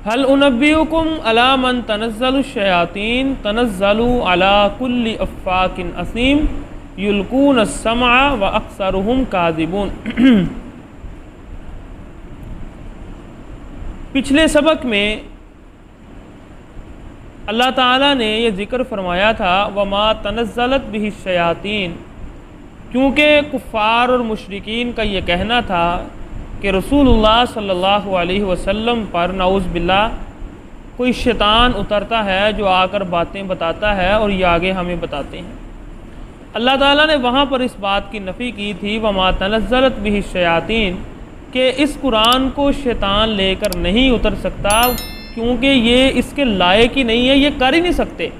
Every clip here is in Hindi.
हल उनब्बिउकुम अला मन तनज़्ज़लु शयातीन तनज़्ज़लु अला कुल्लि अफ़्फ़ाकिन असीम युल्कून अस्समा व अक्सरुहुम काज़िबून। पिछले सबक में अल्लाह ताला ने यह ज़िक्र फरमाया था वमा तनज़्ज़लत बिही शयातीन, क्योंकि कुफ़ार और मुशरिकीन का ये कहना था कि रसूलुल्लाह सल्लल्लाहु अलैहि वसल्लम पर नाउज़ बिल्लाह कोई शैतान उतरता है जो आकर बातें बताता है और ये आगे हमें बताते हैं। अल्लाह ताला ने वहाँ पर इस बात की नफ़ी की थी वमा तनज़्ज़लत बिही शयातीन, कि इस कुरान को शैतान लेकर नहीं उतर सकता, क्योंकि ये इसके लायक ही नहीं है, ये कर ही नहीं सकते।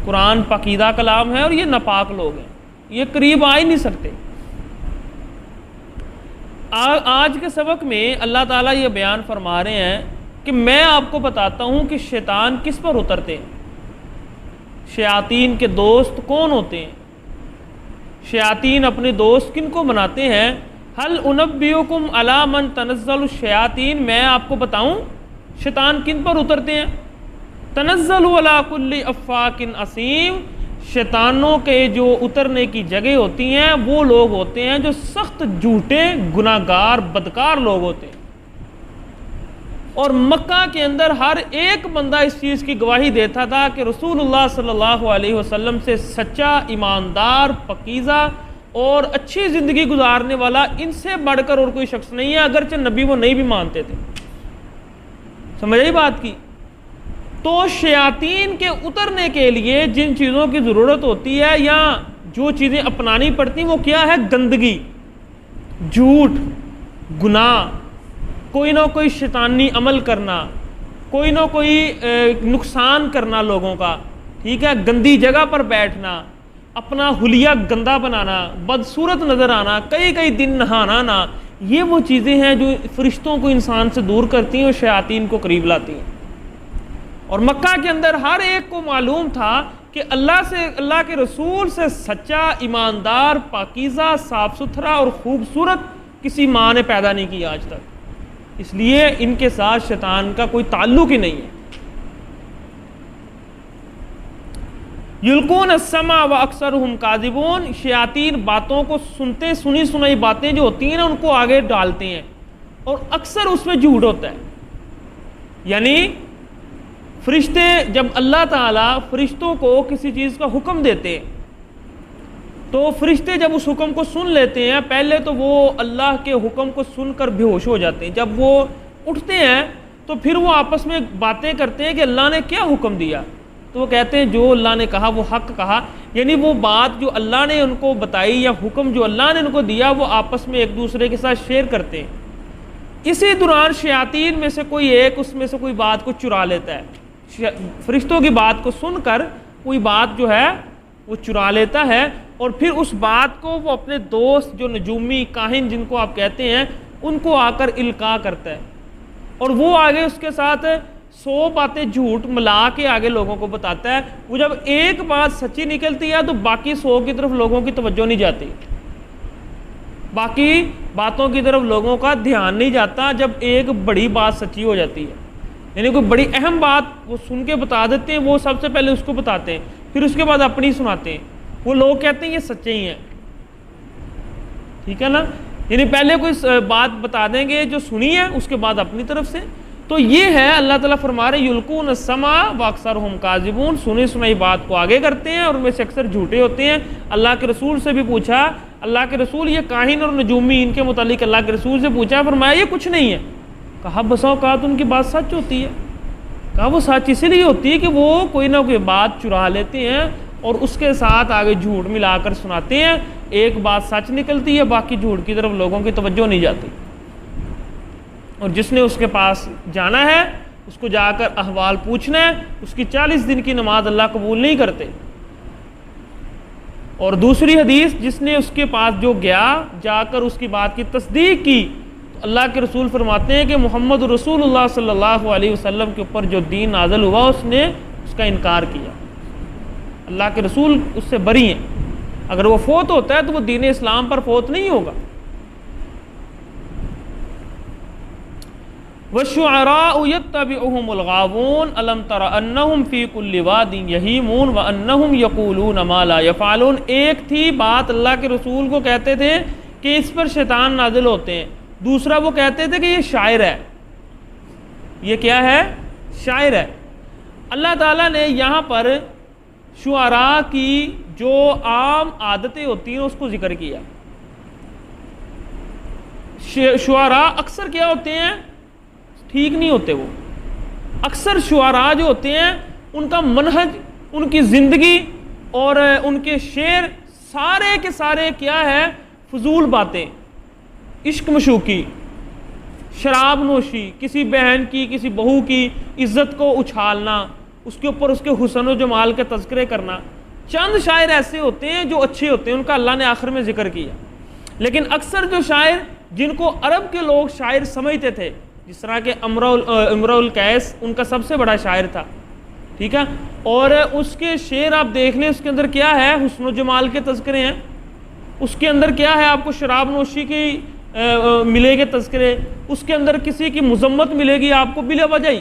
कुरान पाकीदा कलाम है और ये नापाक लोग हैं, ये करीब आ ही नहीं सकते। आज के सबक में अल्लाह ताला ये बयान फरमा रहे हैं कि मैं आपको बताता हूँ कि शैतान किस पर उतरते हैं। शयातीन के दोस्त कौन होते हैं, शयातीन अपने दोस्त किन को बनाते हैं। हल उनब्बिउकुम अला मन तनज़्ज़लु शयातीन, मैं आपको बताऊं शैतान किन पर उतरते हैं। तनज़्ज़लु अला कुल्लि अफ़्फ़ाकिन असीम, शैतानों के जो उतरने की जगह होती हैं वो लोग होते हैं जो सख्त झूठे गुनाहगार बदकार लोग होते हैं। और मक्का के अंदर हर एक बंदा इस चीज़ की गवाही देता था कि रसूलुल्लाह सल्लल्लाहु अलैहि वसल्लम से सच्चा, ईमानदार, पकीज़ा और अच्छी ज़िंदगी गुजारने वाला इनसे बढ़कर और कोई शख्स नहीं है, अगरचे नबी वो नहीं भी मानते थे। समझ आई बात की। तो शयातीन के उतरने के लिए जिन चीज़ों की ज़रूरत होती है या जो चीज़ें अपनानी पड़ती हैं वो क्या है, गंदगी, झूठ, गुनाह, कोई ना कोई शैतानी अमल करना, कोई ना कोई नुकसान करना लोगों का, ठीक है, गंदी जगह पर बैठना, अपना हुलिया गंदा बनाना, बदसूरत नज़र आना, कई कई दिन नहाना ना, ये वो चीज़ें हैं जो फरिश्तों को इंसान से दूर करती हैं और शयातीन को करीब लाती हैं। और मक्का के अंदर हर एक को मालूम था कि अल्लाह के रसूल से सच्चा, ईमानदार, पाकीज़ा, साफ़ सुथरा और ख़ूबसूरत किसी माँ ने पैदा नहीं किया आज तक, इसलिए इनके साथ शैतान का कोई ताल्लुक ही नहीं है। युल्कून अस्समा व अक्सरुहुम काज़िबून, शयातीन बातों को सुनते, सुनी सुनाई बातें जो होती हैं ना उनको आगे डालते हैं और अक्सर उसमें झूठ होता है। यानी फरिश्ते, जब अल्लाह ताला फरिश्तों को किसी चीज़ का हुक्म देते तो फरिश्ते जब उस हुक्म को सुन लेते हैं, पहले तो वो अल्लाह के हुक्म को सुनकर बेहोश हो जाते हैं। जब वो उठते हैं तो फिर वो आपस में बातें करते हैं कि अल्लाह ने क्या हुक्म दिया, तो वो कहते हैं जो अल्लाह ने कहा वो हक कहा। यानी वो बात जो अल्लाह ने उनको बताई या हुक्म जो अल्लाह ने उनको दिया वो आपस में एक दूसरे के साथ शेयर करते हैं। इसी दौरान शयातीन में से कोई एक उसमें से कोई बात को चुरा लेता है, फरिश्तों की बात को सुनकर कोई बात जो है वो चुरा लेता है और फिर उस बात को वो अपने दोस्त जो नजूमी, काहिन जिनको आप कहते हैं, उनको आकर इल्का करता है और वो आगे उसके साथ 100 बातें झूठ मिला के आगे लोगों को बताता है। वो जब एक बात सच्ची निकलती है तो बाकी 100 की तरफ लोगों की तवज्जो नहीं जाती, बाकी बातों की तरफ लोगों का ध्यान नहीं जाता जब एक बड़ी बात सच्ची हो जाती है। यानी कोई बड़ी अहम बात वो सुन के बता देते हैं, वो सबसे पहले उसको बताते हैं, फिर उसके बाद अपनी सुनाते हैं। वो लोग कहते हैं ये सच्चे ही हैं, ठीक है ना। यानी पहले कोई बात बता देंगे जो सुनी है, उसके बाद अपनी तरफ से। तो ये है अल्लाह ताला फरमा रहे युल्कून अस्समा व अक्सरुहुम काज़िबून, सुनी सुनाई बात को आगे करते हैं और उनमें से अक्सर झूठे होते हैं। अल्लाह के रसूल से भी पूछा, अल्लाह के रसूल ये काहिन और नजूमी इनके मुतालिक अल्लाह के रसूल से पूछा, फरमाया ये कुछ नहीं है। कहा बसा औकात उनकी बात सच होती है। कहा वो सच इसलिए होती है कि वो कोई ना कोई बात चुरा लेते हैं और उसके साथ आगे झूठ मिलाकर सुनाते हैं। एक बात सच निकलती है, बाकी झूठ की तरफ लोगों की तवज्जो नहीं जाती। और जिसने उसके पास जाना है उसको जाकर अहवाल पूछना है, उसकी 40 दिन की नमाज अल्लाह कबूल नहीं करते। और दूसरी हदीस, जिसने उसके पास जो गया जाकर उसकी बात की तस्दीक की, तो अल्लाह के रसूल फरमाते हैं कि मोहम्मद रसूलुल्लाह सल्लल्लाहु अलैहि वसल्लम के ऊपर जो दीन नाज़िल हुआ उसने उसका इनकार किया। अल्लाह के रसूल उससे बरी हैं। अगर वो फोत होता है तो वो दीन इस्लाम पर फोत नहीं होगा। वश्शुअराउ यत्तबिउहुमुल गावून अलम तरा अन्नहुम फी कुल्लि वादिन यहीमून व अन्नहुम यक़ूलून मा ला यफ़अलून। एक थी बात अल्लाह के रसूल को कहते थे कि इस पर शैतान नाजिल होते हैं, दूसरा वो कहते थे कि ये शायर है। ये क्या है? शायर है। अल्लाह ताला ने यहाँ पर शुआरा की जो आम आदतें होती हैं उसको जिक्र किया। शुआरा अक्सर क्या होते हैं? ठीक नहीं होते। वो अक्सर शुआरा जो होते हैं उनका मनहज, उनकी ज़िंदगी और उनके शेर सारे के सारे क्या है? फजूल बातें, इश्क मशूकी, शराब नोशी, किसी बहन की किसी बहू की इज्जत को उछालना, उसके ऊपर उसके हुस्न और जमाल के तज़किरे करना। चंद शायर ऐसे होते हैं जो अच्छे होते हैं, उनका अल्लाह ने आखिर में जिक्र किया। लेकिन अक्सर जो शायर जिनको अरब के लोग शायर समझते थे, जिस तरह के इमरुल कैस उनका सबसे बड़ा शायर था, ठीक है, और उसके शेर आप देख लें, उसके अंदर क्या है? हुस्न और जमाल के तज़किरे हैं। उसके अंदर क्या है? आपको शराब नोशी की मिलेंगे तज़किरे, उसके अंदर किसी की मुज़म्मत मिलेगी आपको बिला वजह।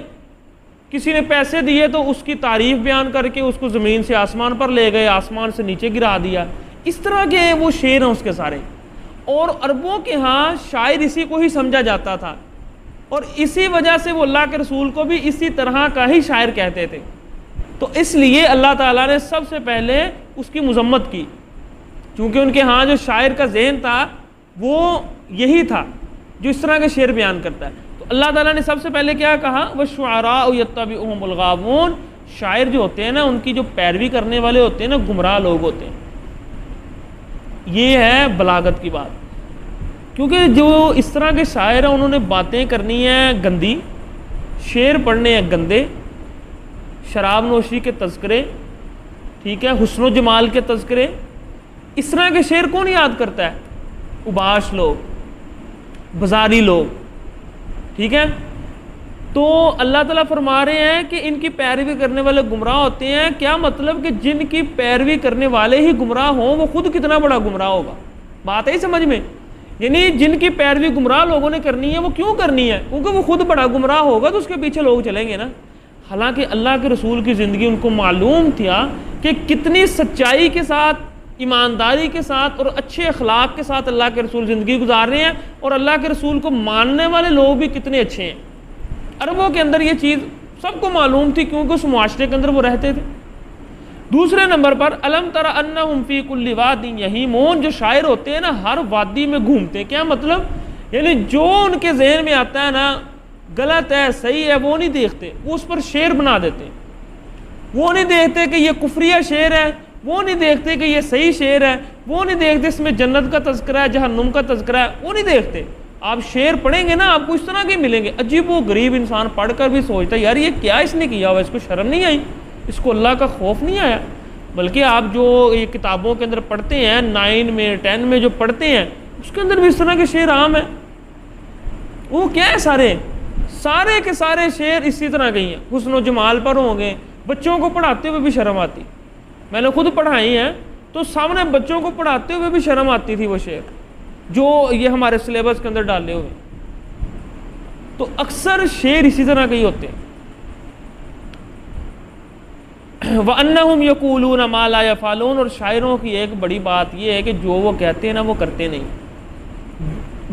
किसी ने पैसे दिए तो उसकी तारीफ बयान करके उसको ज़मीन से आसमान पर ले गए, आसमान से नीचे गिरा दिया। इस तरह के वो शेर हैं उसके सारे। और अरबों के यहाँ शायर इसी को ही समझा जाता था, और इसी वजह से वो अल्लाह के रसूल को भी इसी तरह का ही शायर कहते थे। तो इसलिए अल्लाह ताला ने सबसे पहले उसकी मुज़म्मत की, क्योंकि उनके यहाँ जो शायर का ज़हन था वो यही था जो इस तरह के शेर बयान करता है। तो अल्लाह ताला ने सबसे पहले क्या कहा? वश्शुअराउ यत्तबिउहुमुल गावून। शायर जो होते हैं ना, उनकी जो पैरवी करने वाले होते हैं ना, गुमराह लोग होते हैं। ये है बलागत की बात, क्योंकि जो इस तरह के शायर हैं उन्होंने बातें करनी है गंदी, शेर पढ़ने हैं गंदे, शराब नोशी के तज़किरे, ठीक है, हुस्न जमाल के तज़किरे। इस तरह के शेर कौन याद करता है? उबाश लोग, बाजारी लोग, ठीक है। तो अल्लाह ताला फरमा रहे हैं कि इनकी पैरवी करने वाले गुमराह होते हैं। क्या मतलब कि जिनकी पैरवी करने वाले ही गुमराह हों, वो खुद कितना बड़ा गुमराह होगा। बात है समझ में? यानी जिनकी पैरवी गुमराह लोगों ने करनी है, वो क्यों करनी है? क्योंकि वो खुद बड़ा गुमराह होगा तो उसके पीछे लोग चलेंगे ना। हालांकि अल्लाह के रसूल की ज़िंदगी उनको मालूम था कि कितनी सच्चाई के साथ, ईमानदारी के साथ और अच्छे अखलाक के साथ अल्लाह के रसूल ज़िंदगी गुजार रहे हैं, और अल्लाह के रसूल को मानने वाले लोग भी कितने अच्छे हैं। अरबों के अंदर ये चीज़ सबको मालूम थी, क्योंकि उस मुआशरे के अंदर वो रहते थे। दूसरे नंबर पर अलम तरा अन्नहुम फी कुल्लि वादिन यहीमून। जो शायर होते हैं ना, हर वादी में घूमते हैं। क्या मतलब? यानी जो उनके जहन में आता है ना, गलत है सही है, वो नहीं देखते, वो उस पर शेर बना देते हैं। वो नहीं देखते कि ये कुफरिया शेर है, वो नहीं देखते कि ये सही शेर है, वो नहीं देखते इसमें जन्नत का तज़किरा है, जहन्नुम का तज़किरा है, वो नहीं देखते। आप शेर पढ़ेंगे ना, आपको इस तरह के मिलेंगे। अजीब वो गरीब इंसान पढ़कर भी सोचता है, यार ये क्या इसने किया हुआ, इसको शर्म नहीं आई, इसको अल्लाह का खौफ नहीं आया। बल्कि आप जो ये किताबों के अंदर पढ़ते हैं, 9 में 10 में जो पढ़ते हैं, उसके अंदर भी इस तरह के शेर आम है। वो क्या है? सारे के सारे शेर इसी तरह के ही हैं, हुस्न जमाल पर होंगे। बच्चों को पढ़ाते हुए भी शर्म आती। मैंने खुद पढ़ाई हैं, तो सामने बच्चों को पढ़ाते हुए भी शर्म आती थी वो शेर जो ये हमारे सिलेबस के अंदर डाले हुए। तो अक्सर शेर इसी तरह के ही होते हैं। व अन्नहुम यक़ूलून मा ला यफ़अलून। और शायरों की एक बड़ी बात यह है कि जो वो कहते हैं ना, वो करते नहीं।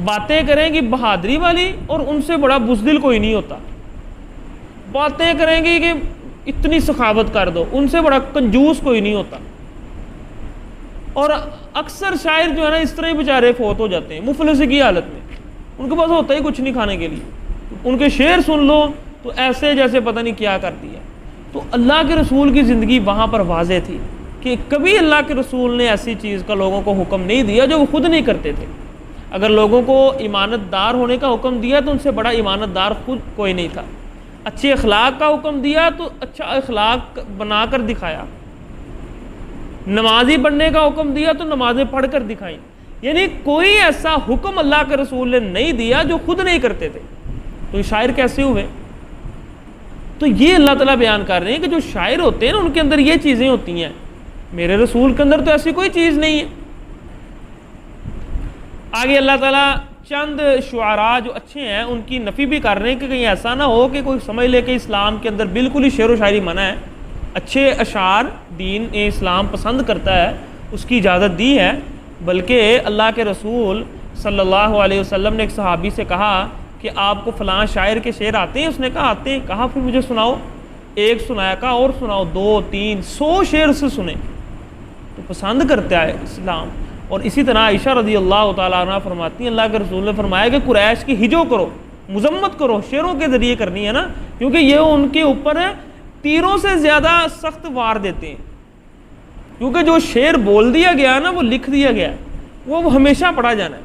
बातें करेंगी बहादुरी वाली, और उनसे बड़ा बुज़दिल कोई नहीं होता। बातें करेंगी कि इतनी सखावत कर दो, उनसे बड़ा कंजूस कोई नहीं होता। और अक्सर शायर जो है ना, इस तरह ही बेचारे फौत हो जाते हैं मुफलिसी की हालत में। उनके पास होता ही कुछ नहीं खाने के लिए। उनके शेर सुन लो तो ऐसे जैसे पता नहीं क्या कर दिया। तो अल्लाह के रसूल की ज़िंदगी वहाँ पर वाज़े थी कि कभी अल्लाह के रसूल ने ऐसी चीज़ का लोगों को हुक्म नहीं दिया जो वो खुद नहीं करते थे। अगर लोगों को ईमानतदार होने का हुक्म दिया तो उनसे बड़ा ईमानतदार खुद कोई नहीं था। अच्छे अखलाक का हुक्म दिया तो अच्छा अखलाक बनाकर दिखाया। नमाजी बनने का हुक्म दिया तो नमाजें पढ़कर दिखाई। यानी कोई ऐसा हुक्म अल्लाह के रसूल ने नहीं दिया जो खुद नहीं करते थे। तो ये शायर कैसे हुए? तो ये अल्लाह ताला बयान कर रहे हैं कि जो शायर होते हैं ना, उनके अंदर ये चीज़ें होती हैं। मेरे रसूल के अंदर तो ऐसी कोई चीज़ नहीं है। आगे अल्लाह ताला चंद शुआरा जो अच्छे हैं उनकी नफ़ी भी कर रहे हैं कि कहीं ऐसा ना हो कि कोई समझ ले कि इस्लाम के अंदर बिल्कुल ही शेर व शायरी मना है। अच्छे अशार दीन इस्लाम पसंद करता है, उसकी इजाज़त दी है। बल्कि अल्लाह के रसूल सल्लल्लाहु अलैहि वसल्लम ने एक सहाबी से कहा कि आपको फ़लाँ शायर के शेर आते हैं? उसने कहा आते हैं। कहा फिर मुझे सुनाओ। एक सुनाया, कहा और सुनाओ, 2, 3, 100 शेर से सुने। तो पसंद करता है इस्लाम। और इसी तरह आयशा रज़ी अल्लाह तआला अन्हा फरमाती हैं, अल्लाह के रसूल ने फरमाया कि कुरैश की हिजो करो, मुजम्मत करो, शेरों के ज़रिए करनी है ना, क्योंकि ये उनके ऊपर है तीरों से ज़्यादा सख्त वार देते हैं। क्योंकि जो शेर बोल दिया गया ना, वो लिख दिया गया, वो हमेशा पढ़ा जाना है।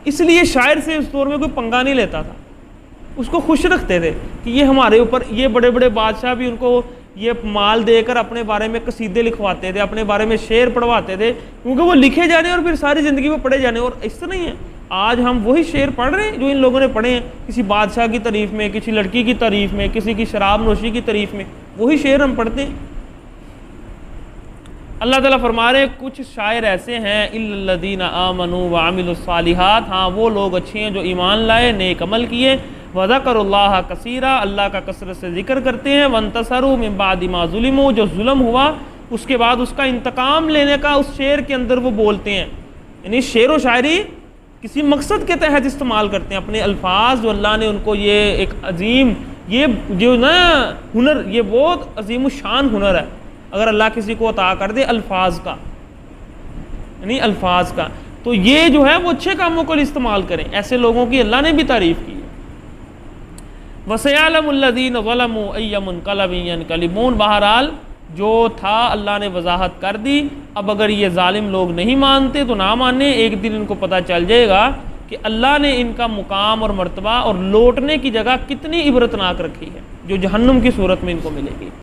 इसलिए शायर से उस दौर में कोई पंगा नहीं लेता था, उसको खुश रखते थे कि ये हमारे ऊपर, ये बड़े बड़े बादशाह भी उनको ये माल देकर अपने बारे में कसीदे लिखवाते थे, अपने बारे में शेर पढ़वाते थे, क्योंकि वो लिखे जाने और फिर सारी ज़िंदगी में पढ़े जाने। और ऐसा नहीं है, आज हम वही शेर पढ़ रहे हैं जो इन लोगों ने पढ़े हैं, किसी बादशाह की तारीफ़ में, किसी लड़की की तारीफ़ में, किसी की शराब नोशी की तारीफ़ में, वही शेर हम पढ़ते हैं। अल्लाह ताला फरमा रहे हैं कुछ शायर ऐसे हैं इल्लल्लज़ीना आमनू व अमिलुस्सालिहात, हाँ वो लोग अच्छे हैं जो ईमान लाए, नेक अमल किए, वज़करुल्लाह कसीरा, अल्लाह का कसरत से जिक्र करते हैं, वंतसरू मिन बादि मा ज़ुलिमू, जो जुल्म हुआ उसके बाद उसका इंतकाम लेने का उस शेर के अंदर वो बोलते हैं। यानी शेर व शायरी किसी मकसद के तहत इस्तेमाल करते हैं, अपने अल्फाज जो अल्लाह ने उनको, ये एक अजीम, ये जो ना हुनर, ये बहुत अजीम शान हुनर है अगर अल्लाह किसी को अता कर दे अल्फाज का, यानी अल्फाज का, तो ये जो है वो अच्छे कामों को इस्तेमाल करें। ऐसे लोगों की अल्लाह ने भी तारीफ़ की है। वसयअलमुल्लज़ीना ज़लमू अय्य मुनक़लबिन यनक़लिबून, बहरहाल जो था अल्लाह ने वजाहत कर दी। अब अगर ये जालिम लोग नहीं मानते तो ना माने, एक दिन इनको पता चल जाएगा कि अल्लाह ने इनका मुकाम और मर्तबा और लौटने की जगह कितनी इबरतनाक रखी है, जो जहन्नुम की सूरत में इनको मिलेगी।